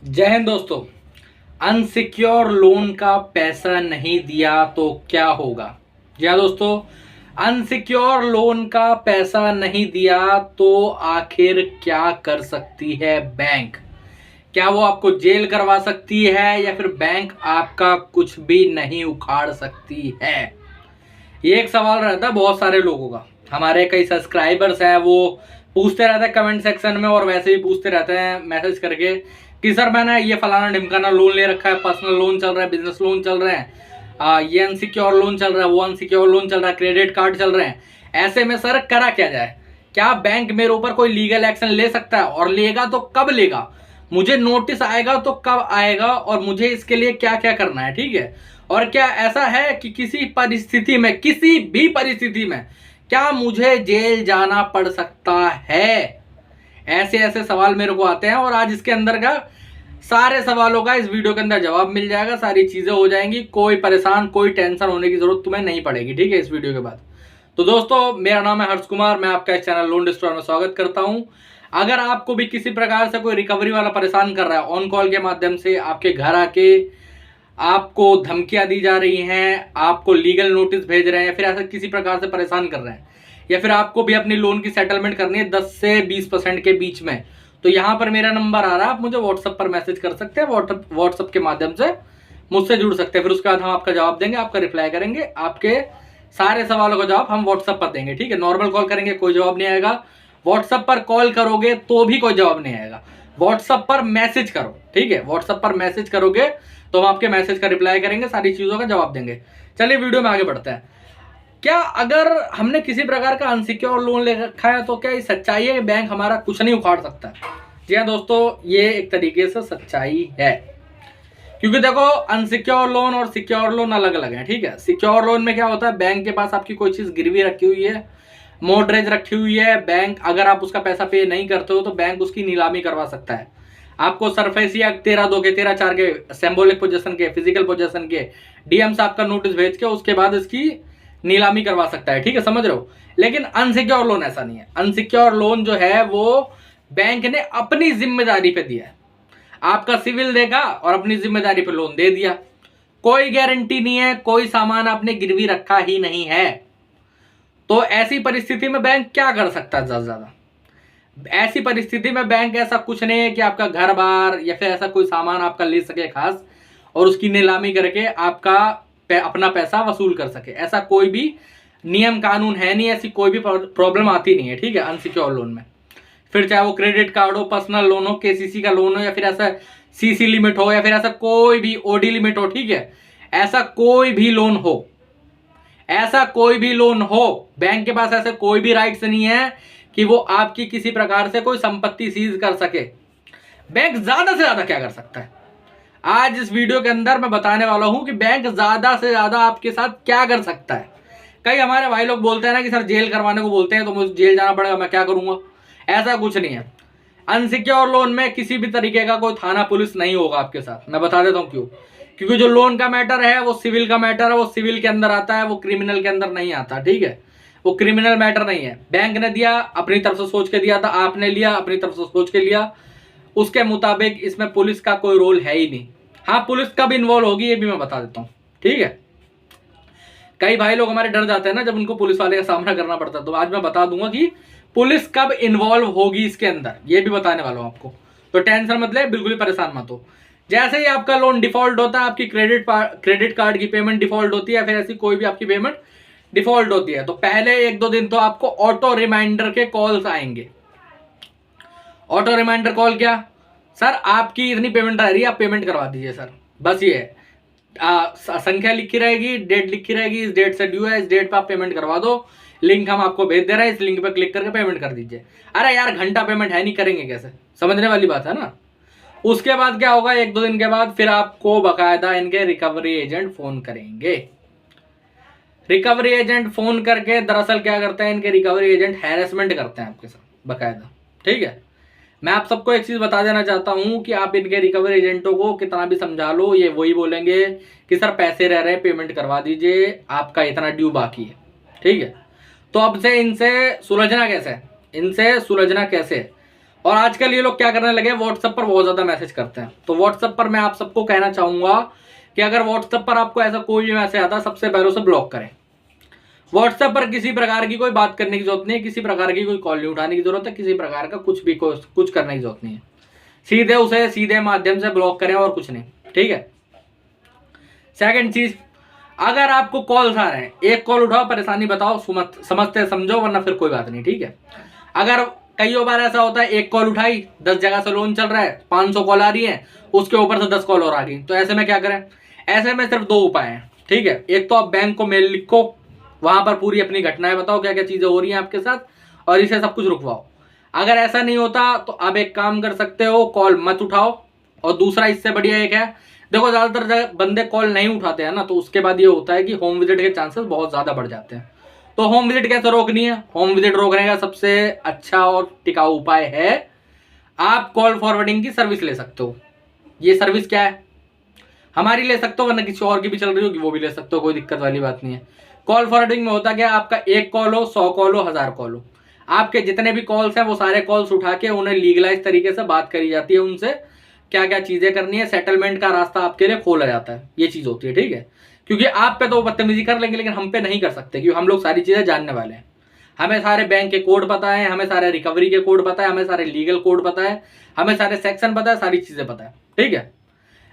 जय हिंद दोस्तों। Unsecure loan का पैसा नहीं दिया तो क्या होगा? जी हाँ दोस्तों, अनसिक्योर लोन का पैसा नहीं दिया तो आखिर क्या कर सकती है बैंक? क्या वो आपको जेल करवा सकती है या फिर बैंक आपका कुछ भी नहीं उखाड़ सकती है? ये एक सवाल रहता है बहुत सारे लोगों का। हमारे कई सब्सक्राइबर्स हैं, वो पूछते रहते हैं कमेंट सेक्शन में और वैसे ही पूछते रहते हैं मैसेज करके कि सर मैंने ये फलाना ढिमकाना लोन ले रखा है, पर्सनल लोन चल रहा है, बिजनेस लोन चल रहे हैं, ये अनसिक्योर लोन चल रहा है, वो अनसिक्योर लोन चल रहा है, क्रेडिट कार्ड चल रहे हैं। ऐसे में सर करा क्या जाए? क्या बैंक मेरे ऊपर कोई लीगल एक्शन ले सकता है? और लेगा तो कब लेगा? मुझे नोटिस आएगा तो कब आएगा? और मुझे इसके लिए क्या क्या करना है? ठीक है। और क्या ऐसा है कि किसी परिस्थिति में, किसी भी परिस्थिति में क्या मुझे जेल जाना पड़ सकता है? ऐसे ऐसे सवाल मेरे को आते हैं और आज इसके अंदर का सारे सवालों का इस वीडियो के अंदर जवाब मिल जाएगा। सारी चीजें हो जाएंगी, कोई परेशान कोई टेंशन होने की जरूरत तुम्हें नहीं पड़ेगी। ठीक है, इस वीडियो के बाद। तो दोस्तों, मेरा नाम है हर्ष कुमार, मैं आपका इस चैनल लोन डिस्ट्रॉयर में स्वागत करता हूं। अगर आपको भी किसी प्रकार से कोई रिकवरी वाला परेशान कर रहा है, ऑन कॉल के माध्यम से आपके घर आके आपको धमकियां दी जा रही हैं, आपको लीगल नोटिस भेज रहे हैं, फिर ऐसा किसी प्रकार से परेशान कर रहे हैं, या फिर आपको भी अपनी लोन की सेटलमेंट करनी है 10 से 20% के बीच में, तो यहाँ पर मेरा नंबर आ रहा है, आप मुझे व्हाट्सएप पर मैसेज कर सकते हैं। व्हाट्सएप के माध्यम से मुझसे जुड़ सकते हैं। फिर उसके बाद हम आपका जवाब देंगे, आपका रिप्लाई करेंगे, आपके सारे सवालों का जवाब हम व्हाट्सएप पर देंगे। ठीक है, नॉर्मल कॉल करेंगे कोई जवाब नहीं आएगा, व्हाट्सएप पर कॉल करोगे तो भी कोई जवाब नहीं आएगा। व्हाट्सएप पर मैसेज करो, ठीक है, व्हाट्सएप पर मैसेज करोगे तो हम आपके मैसेज का रिप्लाई करेंगे, सारी चीजों का जवाब देंगे। चलिए वीडियो में आगे बढ़ते हैं। क्या अगर हमने किसी प्रकार का अनसिक्योर लोन ले रखा है तो क्या ये सच्चाई है कि बैंक हमारा कुछ नहीं उखाड़ सकता? जी हाँ दोस्तों, ये एक तरीके से सच्चाई है। क्योंकि देखो, अनसिक्योर लोन और सिक्योर लोन अलग अलग है। ठीक है, सिक्योर लोन में क्या होता है, बैंक के पास आपकी कोई चीज गिरवी रखी हुई है, मोर्टगेज रखी हुई है, बैंक अगर आप उसका पैसा पे नहीं करते हो तो बैंक उसकी नीलामी करवा सकता है। आपको सरफेस या 13(2) के 13(4) के सिंबॉलिक पोजीशन के, फिजिकल पोजीशन के डीएम साहब का नोटिस भेज के उसके बाद इसकी नीलामी करवा सकता है। ठीक है, समझ रहे हो। लेकिन अनसिक्योर लोन ऐसा नहीं है। अनसिक्योर लोन जो है वो बैंक ने अपनी जिम्मेदारी पे दिया है। आपका सिविल देखा और अपनी जिम्मेदारी पे लोन दे दिया। कोई गारंटी नहीं है, कोई सामान आपने गिरवी रखा ही नहीं है। तो ऐसी परिस्थिति में बैंक क्या कर सकता है? ज्यादा ऐसी परिस्थिति में बैंक ऐसा कुछ नहीं है कि आपका घर बार या फिर ऐसा कोई सामान आपका ले सके खास और उसकी नीलामी करके आपका अपना पैसा वसूल कर सके। ऐसा कोई भी नियम कानून है नहीं, ऐसी कोई भी प्रॉब्लम आती नहीं है। ठीक है, अनसिक्योर लोन में फिर चाहे वो क्रेडिट कार्ड हो, पर्सनल लोन हो, केसीसी का लोन हो, या फिर ऐसा सीसी लिमिट हो, या फिर ऐसा कोई भी ओडी लिमिट हो। ठीक है, ऐसा कोई भी लोन हो, ऐसा कोई भी लोन हो, बैंक के पास ऐसे कोई भी राइट्स नहीं है कि वो आपकी किसी प्रकार से कोई संपत्ति सीज कर सके। बैंक ज्यादा से ज्यादा क्या कर सकता है, आज इस वीडियो के अंदर मैं बताने वाला हूं कि बैंक ज्यादा से ज्यादा आपके साथ क्या कर सकता है। कई हमारे भाई लोग बोलते हैं ना कि सर जेल करवाने को बोलते हैं तो मुझे जेल जाना पड़ेगा, मैं क्या करूंगा? ऐसा कुछ नहीं है। अनसिक्योर लोन में किसी भी तरीके का कोई थाना पुलिस नहीं होगा आपके साथ। मैं बता देता हूं क्यों। क्योंकि जो लोन का मैटर है वो सिविल का मैटर है, वो सिविल के अंदर आता है, वो क्रिमिनल के अंदर नहीं आता। ठीक है, वो क्रिमिनल मैटर नहीं है। बैंक ने दिया, अपनी तरफ से सोच के दिया था, आपने लिया, अपनी तरफ से सोच के लिया, उसके मुताबिक इसमें पुलिस का कोई रोल है ही नहीं। हाँ, पुलिस कब इन्वॉल्व होगी ये भी मैं बता देता हूँ। ठीक है, कई भाई लोग हमारे डर जाते हैं ना जब उनको पुलिस वाले का सामना करना पड़ता है, तो आज मैं बता दूंगा कि पुलिस कब इन्वॉल्व होगी इसके अंदर, ये भी बताने वाला हूं आपको। तो टेंशन मत ले, बिल्कुल भी परेशान मत हो। जैसे ही आपका लोन डिफॉल्ट होता है, आपकी क्रेडिट कार्ड की पेमेंट डिफॉल्ट होती है, फिर ऐसी कोई भी आपकी पेमेंट डिफॉल्ट होती है, तो पहले 1-2 दिन तो आपको ऑटो रिमाइंडर के कॉल्स आएंगे। ऑटो रिमाइंडर कॉल क्या? सर आपकी इतनी पेमेंट आ रही है, आप पेमेंट करवा दीजिए सर, बस ये संख्या लिखी रहेगी, डेट लिखी रहेगी, इस डेट से ड्यू है, इस डेट पे आप पेमेंट करवा दो, लिंक हम आपको भेज दे रहे हैं, इस लिंक पे क्लिक करके पेमेंट कर दीजिए। अरे यार, घंटा पेमेंट है नहीं, करेंगे कैसे? समझने वाली बात है ना। उसके बाद क्या होगा, 1-2 दिन के बाद फिर आपको बकायदा इनके रिकवरी एजेंट फोन करेंगे। रिकवरी एजेंट फोन करके दरअसल क्या करते हैं, इनके रिकवरी एजेंट हैरेसमेंट करते हैं आपके साथ बकायदा। ठीक है, मैं आप सबको एक चीज बता देना चाहता हूं कि आप इनके रिकवरी एजेंटों को कितना भी समझा लो, ये वही बोलेंगे कि सर पैसे रह रहे हैं, पेमेंट करवा दीजिए, आपका इतना ड्यू बाकी है। ठीक है, तो अब से इनसे सुलझना कैसे? इनसे सुलझना कैसे? और आजकल ये लोग क्या करने लगे, व्हाट्सएप पर बहुत ज्यादा मैसेज करते हैं। तो व्हाट्सएप पर मैं आप सबको कहना चाहूंगा कि अगर व्हाट्सएप पर आपको ऐसा कोई भी मैसेज आता है, सबसे पहले उसे ब्लॉक करें। व्हाट्सएप पर किसी प्रकार की कोई बात करने की जरूरत नहीं है, किसी प्रकार की कोई कॉल नहीं उठाने की जरूरत है, किसी प्रकार का कुछ करने की जरूरत नहीं है। सीधे उसे सीधे माध्यम से ब्लॉक करें और कुछ नहीं, ठीक है। सेकंड चीज, अगर आपको कॉल्स आ रहे हैं, एक कॉल उठाओ, परेशानी बताओ, समझते समझो, वरना फिर कोई बात नहीं, ठीक है। अगर कई बार ऐसा होता है, एक कॉल उठाई, 10 जगह से लोन चल रहा है, 500 कॉल आ रही है, उसके ऊपर से 10 कॉल और आ गई, तो ऐसे में क्या करें? ऐसे में सिर्फ 2 उपाय हैं, ठीक है। एक तो आप बैंक को मेल लिखो, वहां पर पूरी अपनी घटनाएं बताओ, क्या क्या चीजें हो रही हैं आपके साथ, और इसे सब कुछ रुकवाओ। अगर ऐसा नहीं होता तो आप एक काम कर सकते हो, कॉल मत उठाओ। और दूसरा इससे बढ़िया एक है, देखो ज्यादातर बंदे कॉल नहीं उठाते हैं ना, तो उसके बाद ये होता है कि होम विजिट के चांसेस बहुत ज्यादा बढ़ जाते हैं। तो होम विजिट कैसे रोकनी है? होम विजिट रोकने का सबसे अच्छा और टिकाऊ उपाय है, आप कॉल फॉरवर्डिंग की सर्विस ले सकते हो। ये सर्विस क्या है? हमारी ले सकते हो, वरना किसी और की भी चल रही होगी वो भी ले सकते हो, कोई दिक्कत वाली बात नहीं है। कॉल फॉरवर्डिंग में होता क्या, आपका 1 कॉल हो, 100 कॉल हो, 1000 कॉल हो, आपके जितने भी कॉल्स हैं वो सारे कॉल्स उठा के उन्हें लीगलाइज तरीके से बात करी जाती है, उनसे क्या क्या चीजें करनी है, सेटलमेंट का रास्ता आपके लिए खोला जाता है। ये चीज होती है, ठीक है। क्योंकि आप पे तो बदतमीजी कर लेंगे, लेकिन हम पे नहीं कर सकते, क्योंकि हम लोग सारी चीजें जानने वाले हैं। हमें सारे बैंक के कोड पता है, हमें सारे रिकवरी के कोड पता है, हमें सारे लीगल कोड पता है, हमें सारे सेक्शन पता है, सारी चीजें पता है, ठीक है।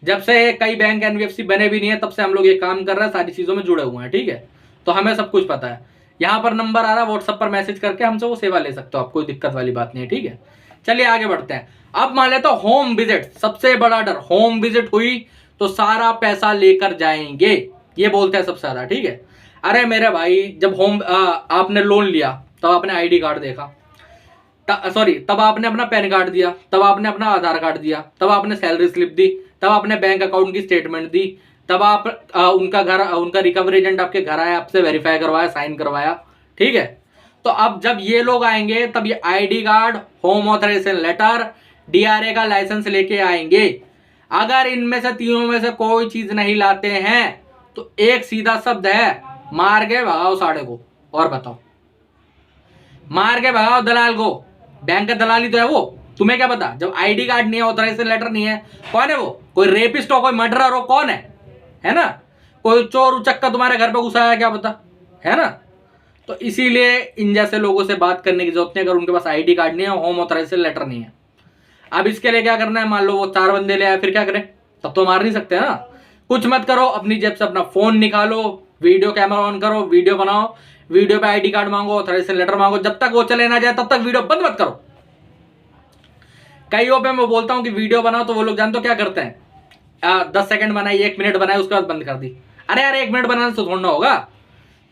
जब से कई बैंक एनबीएफसी बने भी नहीं है, तब से हम लोग ये काम कर रहे हैं, सारी चीजों में जुड़े हुए हैं, ठीक है। तो हमें सब कुछ पता है। यहाँ पर नंबर आ रहा है, व्हाट्सएप पर मैसेज करके हमसे वो सेवा ले सकते हो आप, कोई दिक्कत वाली बात नहीं है, ठीक है। चलिए आगे बढ़ते हैं। अब मान लेते होम विजिट, सबसे बड़ा डर, होम विजिट हुई तो सारा पैसा लेकर जाएंगे, ये बोलते हैं सबसे ज्यादा, ठीक है। अरे मेरे भाई, जब आपने लोन लिया, तब आपने आईडी कार्ड देखा, तब आपने अपना पैन कार्ड दिया, तब आपने अपना आधार कार्ड दिया, तब आपने सैलरी स्लिप दी, तब आपने बैंक अकाउंट की स्टेटमेंट दी, तब आप उनका रिकवरी एजेंट आपके घर आया, आपसे वेरीफाई करवाया, साइन करवाया, ठीक है। तो अब जब ये लोग आएंगे, तब ये ID card, home authorisation letter, DRA का लाइसेंस लेके आएंगे। अगर इनमें से तीनों में से कोई चीज नहीं लाते हैं तो एक सीधा शब्द है, मार के भगाओ साढ़े को। और बताओ, मार के भगाओ दलाल को। बैंक का दलाल ही तो है वो, तुम्हें क्या पता? जब आईडी कार्ड नहीं है, ऑथराइजेशन लेटर नहीं है, कौन है वो? कोई रेपिस्ट हो, कोई मर्डरर हो, कौन है ना? कोई चोर उचक्का तुम्हारे घर पे घुसा है, क्या पता, है ना? तो इसीलिए इन जैसे लोगों से बात करने की जरूरत नहीं, अगर उनके पास आईडी कार्ड नहीं है, होम ऑथराइजेशन लेटर नहीं है। अब इसके लिए क्या करना है, मान लो वो 4 बंदे ले आए, फिर क्या करें? तब तो मार नहीं सकते ना। कुछ मत करो, अपनी जेब से अपना फोन निकालो, वीडियो कैमरा ऑन करो, वीडियो बनाओ, वीडियो पे आईडी कार्ड मांगो, ऑथराइजेशन लेटर मांगो, जब तक वो चले ना जाए तब तक वीडियो बंद मत करो। कईयों पे मैं बोलता हूं कि वीडियो बनाओ, तो वो लोग जानते हो क्या करते हैं, 10 सेकंड बनाई, 1 मिनट बनाई, उसके बाद बंद कर दी। अरे यार 1 मिनट बनाने से थोड़ा होगा,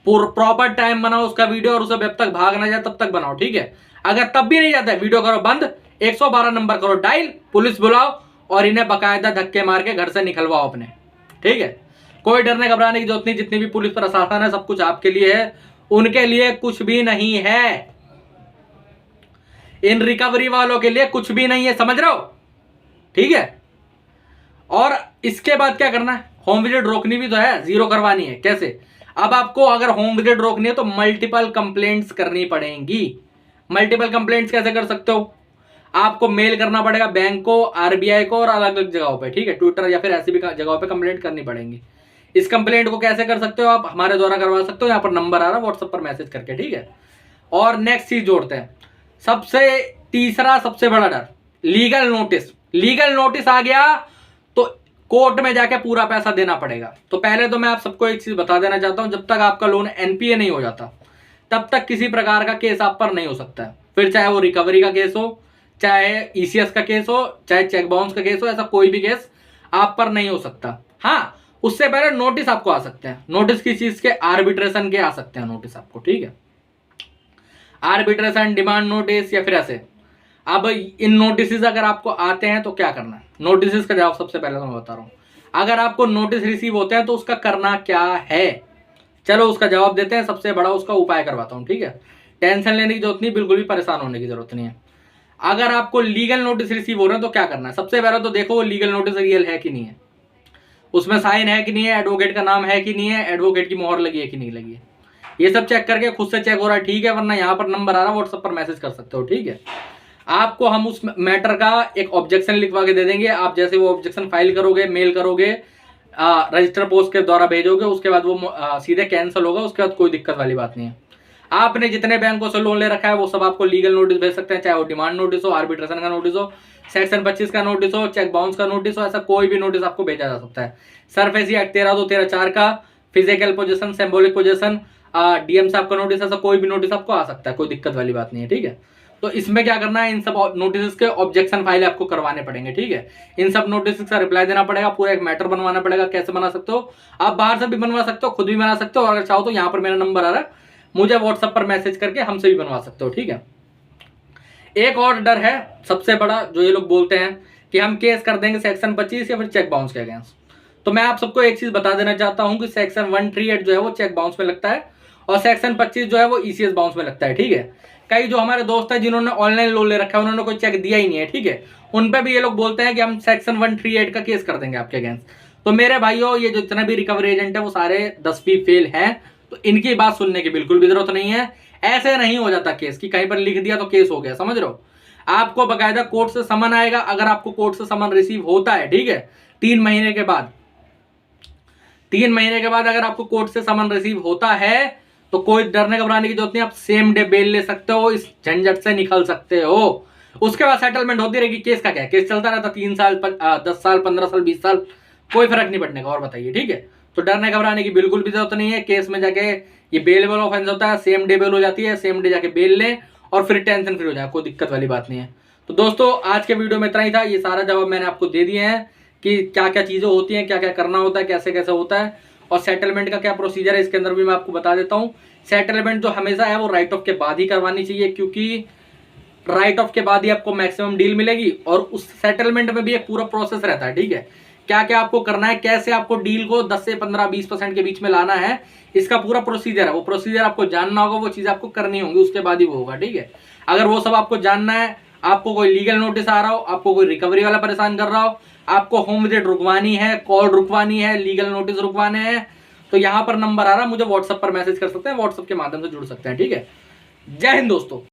प्रॉपर टाइम बनाओ उसका वीडियो, और उसे जब तक भाग ना जाए तब तक बनाओ, ठीक है। अगर तब भी नहीं जाता है, वीडियो करो बंद, 112 नंबर करो डायल, पुलिस बुलाओ, और इन्हें बकायदा धक्के मार के घर से निकलवाओ अपने, ठीक है। कोई डरने घबराने की जरूरत नहीं, जितनी भी पुलिस प्रशासन है सब कुछ आपके लिए है, उनके लिए कुछ भी नहीं है। इन रिकवरी वालों के लिए कुछ भी नहीं है, समझ रहे हो, ठीक है। और इसके बाद क्या करना है, होम विजिट रोकनी भी तो है, जीरो करवानी है। कैसे? अब आपको अगर होम विजिट रोकनी है तो मल्टीपल कंप्लेंट्स करनी पड़ेंगी। मल्टीपल कंप्लेंट्स कैसे कर सकते हो? आपको मेल करना पड़ेगा बैंक को, आरबीआई को, और अलग अलग जगहों पे, ठीक है, ट्विटर या फिर ऐसी भी जगहों पे कंप्लेंट करनी पड़ेंगी। इस कंप्लेंट को कैसे कर सकते हो आप? हमारे द्वारा करवा सकते हो, यहाँ पर नंबर आ रहा है, व्हाट्सएप पर मैसेज करके, ठीक है। और नेक्स्ट चीज जोड़ते हैं, सबसे तीसरा सबसे बड़ा डर, लीगल नोटिस। लीगल नोटिस आ गया तो कोर्ट में जाके पूरा पैसा देना पड़ेगा। तो पहले तो मैं आप सबको एक चीज बता देना चाहता हूं, जब तक आपका लोन एनपीए नहीं हो जाता तब तक किसी प्रकार का केस आप पर नहीं हो सकता है। फिर चाहे वो रिकवरी का केस हो, चाहे ईसीएस का केस हो, चाहे चेक बाउंस का केस हो, ऐसा कोई भी केस आप पर नहीं हो सकता। हाँ, उससे पहले नोटिस आपको आ सकते हैं। नोटिस किस चीज के? आर्बिट्रेशन के आ सकते हैं नोटिस आपको, ठीक है। आर्बिट्रेशन, डिमांड नोटिस, या फिर ऐसे। अब इन नोटिस अगर आपको आते हैं तो क्या करना है? नोटिस का जवाब सबसे पहले तो मैं बता रहा हूं। अगर आपको नोटिस रिसीव होते हैं तो उसका करना क्या है, चलो उसका जवाब देते हैं। सबसे बड़ा उसका उपाय करवाता हूं, ठीक है। टेंशन लेने की जरूरत नहीं, बिल्कुल भी परेशान होने की जरूरत नहीं है। अगर आपको लीगल नोटिस रिसीव हो रहे हैं तो क्या करना है? सबसे पहले तो देखो वो लीगल नोटिस रियल है कि नहीं है, उसमें साइन है कि नहीं है, एडवोकेट का नाम है कि नहीं है, एडवोकेट की मोहर लगी है कि नहीं लगी है, ये सब चेक करके खुद से चेक हो रहा है, ठीक है। वरना यहाँ पर नंबर आ रहा है, व्हाट्सएप पर मैसेज कर सकते हो, ठीक है। आपको हम उस मैटर का एक ऑब्जेक्शन लिखवा के दे देंगे। आप जैसे वो ऑब्जेक्शन फाइल करोगे, मेल करोगे, रजिस्टर पोस्ट के द्वारा भेजोगे, उसके बाद वो सीधे कैंसिल होगा। उसके बाद कोई दिक्कत वाली बात नहीं है। आपने जितने बैंकों से लोन ले रखा है वो सब आपको लीगल नोटिस भेज सकते हैं, चाहे वो डिमांड नोटिस हो, आर्बिट्रेशन का नोटिस हो, सेक्शन 25 का नोटिस हो, चेक बाउंस का नोटिस हो, ऐसा कोई भी नोटिस आपको भेजा जा सकता है। सरफेसी एक्ट 13(2)(13)(4) का, physical position, symbolic position, DM साहब का नोटिस, ऐसा कोई भी नोटिस आपको आ सकता है, कोई दिक्कत वाली बात नहीं है। ठीक है, तो इसमें क्या करना है, इन सब नोटिस के ऑब्जेक्शन फाइल आपको करवाने पड़ेंगे। ठीक है, इन सब नोटिस का रिप्लाई देना पड़ेगा, पूरा एक मैटर बनवाना पड़ेगा। कैसे बना सकते हो आप, बाहर से भी बनवा सकते हो, खुद भी बना सकते हो, और अगर चाहो तो यहाँ पर मेरा नंबर आ रहा है, मुझे व्हाट्सएप पर मैसेज करके हमसे भी बनवा सकते हो। ठीक है, एक और डर है सबसे बड़ा, जो ये लोग बोलते हैं कि हम केस कर देंगे सेक्शन 25 या फिर चेक बाउंस के अगेंस्ट। तो मैं आप सबको एक चीज बता देना चाहता हूं कि सेक्शन 138 जो है वो चेक बाउंस में लगता है, और सेक्शन 25 जो है वो ईसीएस बाउंस में लगता है। ठीक है, कई जो हमारे दोस्त हैं जिन्होंने ऑनलाइन लोन ले रखा है, उन्होंने कोई चेक दिया ही नहीं है। ठीक है, उन पे भी ये लोग बोलते हैं कि हम सेक्शन 138 का केस कर देंगे आपके अगेंस्ट। तो मेरे भाइयों, ये जो जितना भी रिकवरी एजेंट है वो सारे 10वीं फेल हैं, तो इनकी बात सुनने की बिल्कुल भी जरूरत नहीं है। ऐसे नहीं हो जाता केस कि कहीं पर लिख दिया तो केस हो गया, समझ रहे हो। आपको बकायदा कोर्ट से समन आएगा। अगर आपको कोर्ट से समन रिसीव होता है, ठीक है, 3 महीने के बाद, 3 महीने के बाद अगर आपको कोर्ट से समन रिसीव होता है तो कोई डरने घबराने की जरूरत नहीं। आप सेम डे बेल ले सकते हो, इस झंझट से निकल सकते हो। उसके बाद सेटलमेंट होती रहेगी। केस का क्या है, केस चलता रहता 3 साल, 10 साल, 15 साल, 20 साल, कोई फर्क नहीं पड़ने का। और बताइए, ठीक है, तो डरने घबराने की बिल्कुल भी जरूरत नहीं है। केस में जाके ये बेलेबल ऑफेंस होता है, सेम डे बेल हो जाती है, सेम डे जाके बेल लें और फिर टेंशन फ्री हो जाए, कोई दिक्कत वाली बात नहीं है। तो दोस्तों, आज के वीडियो में इतना ही था। ये सारा जवाब मैंने आपको दे दिए हैं कि क्या क्या चीजें होती हैं, क्या क्या करना होता है, कैसे कैसे होता है, और सेटलमेंट का क्या प्रोसीजर है, इसके अंदर भी मैं आपको बता देता हूँ। सेटलमेंट जो हमेशा है वो राइट ऑफ के बाद ही करवानी चाहिए, क्योंकि राइट ऑफ के बाद ही आपको मैक्सिमम डील मिलेगी। और उस सेटलमेंट में भी एक पूरा प्रोसेस रहता है। ठीक है, क्या क्या आपको करना है, कैसे आपको डील को 10 से 15-20% के बीच में लाना है, इसका पूरा प्रोसीजर है। वो प्रोसीजर आपको जानना होगा, वो चीज आपको करनी होगी, उसके बाद ही वो होगा। ठीक है, अगर वो सब आपको जानना है, आपको कोई लीगल नोटिस आ रहा हो, आपको कोई रिकवरी वाला परेशान कर रहा हो, आपको होम विजिट रुकवानी है, कॉल रुकवानी है, लीगल नोटिस रुकवाने हैं, तो यहाँ पर नंबर आ रहा है, मुझे व्हाट्सएप पर मैसेज कर सकते हैं, व्हाट्सएप के माध्यम से जुड़ सकते हैं। ठीक है, जय हिंद दोस्तों।